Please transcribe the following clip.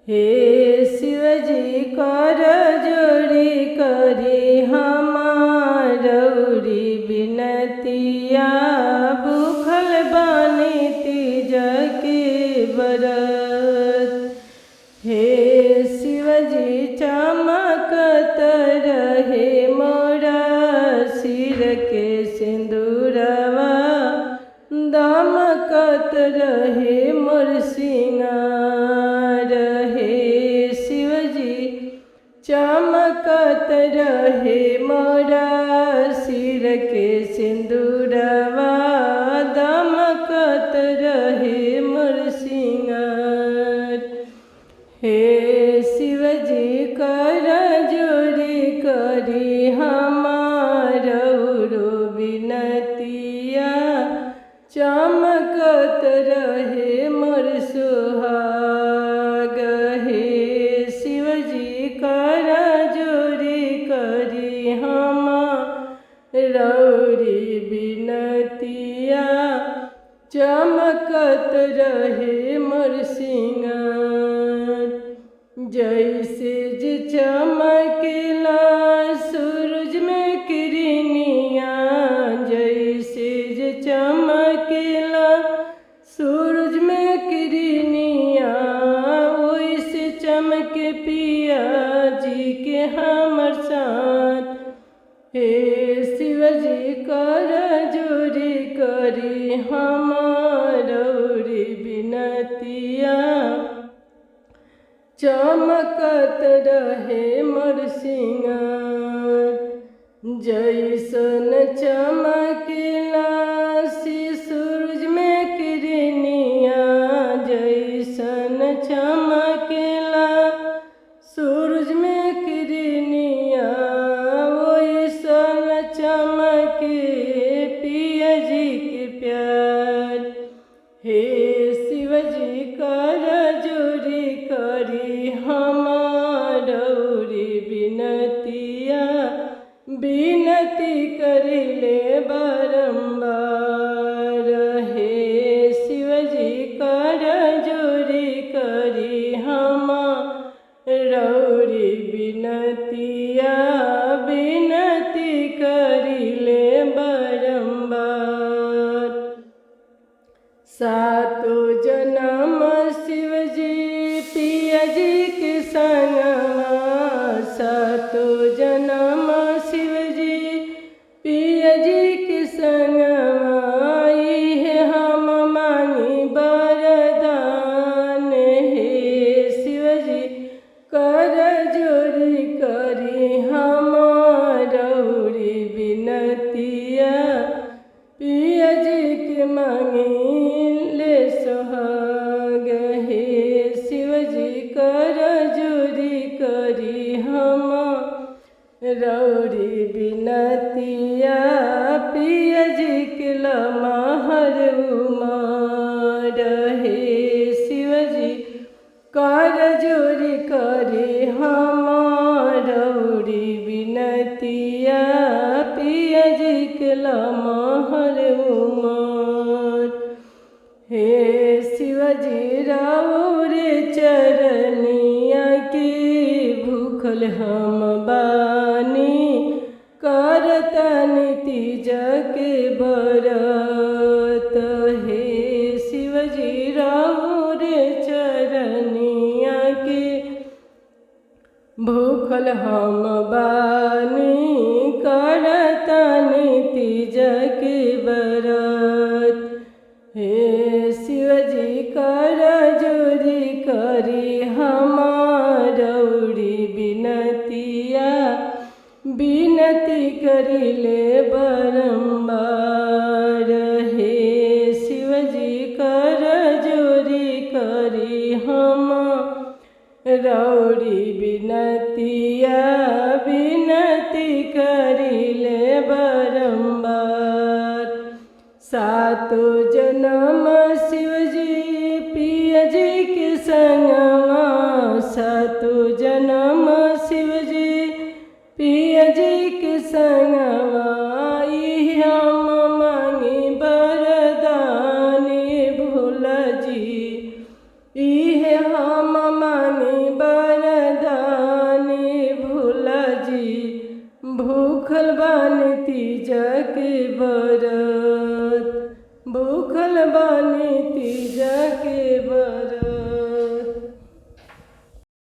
हे शिवजी कर जोड़ी करी हमारी बिनतिया, भूखल बानी तीज के व्रत। हे शिवजी चमकत रहे मोरा सिर के सिंदूरवा, दमकत रहे मोर सिंगार। हे शिवजी चमकत रहे मोरा सिर के सिंदूरवा, दमकत रहे मोर सिंगार। हे शिवजी कर जोड़ी करी हमारो बिनतिया, चमकत रहे मोर सुहाग। हे शिवजी कर जोड़ी करी हमारी बिनतिया, चमकत रहे मोर सिंगार। जैसे जे चमकेला सूरज में किरनिया, जैसे जे चमकेला सूरज में किरनिया, वैसे चमके पिया जी के हमर साथ। हे शिवजी कर जोड़ी करी हमारी बिनतिया, चमकत रहे मोर सिंगार। जैसन चमकेला सूरज में किरनिया, जैसन चमकेला सूरज में किरनिया, वैसन चमके पिया जी के प्यार। हे शिवजी कर जोड़ी करी हमारी बिनतिया, बिनती करिले बारंबार। हे शिवजी कर जोड़ी करी हमारी बिनतिया, बिनती करिले बारंबार। सातो जन्म शिवजी पिया जी के संगवा, सातो जन्म शिवजी पिया जी के संगवा, इहे हम मांगी वरदान। हे शिवजी कर जोड़ी करी हमारी बिनतिया, पिया जी के मांगी ले सुहाग। हे शिवजी कर जोड़ी करी हमारी बिनतिया, पिया जी के लमहर उमर। हे शिवजी कर जोड़ी करी हमारी बिनतिया, पिया जी के लमहर उमर। हे शिवजी राउरे चरनिया की भूखल हम बानी, करतनि तीज के व्रत। हे शिवजी राउरे चरनिया की भूखल हम बानी, करतनि तीज के व्रत। हे शिवजी कर जोड़ी करी हमारी बिनतिया, बिनती करिले बारंबार। हे शिवजी कर जोड़ी करी हमारी बिनतिया, बिनती करिले बारंबार। सातो जन्म शिवजी पिया जी के संगवा, सातो जन्म शिवजी पिया जी के संगवा, इहे हम मांगी वरदान। भोला जी इहे हम मांगी तीजा के बरत भूखल बा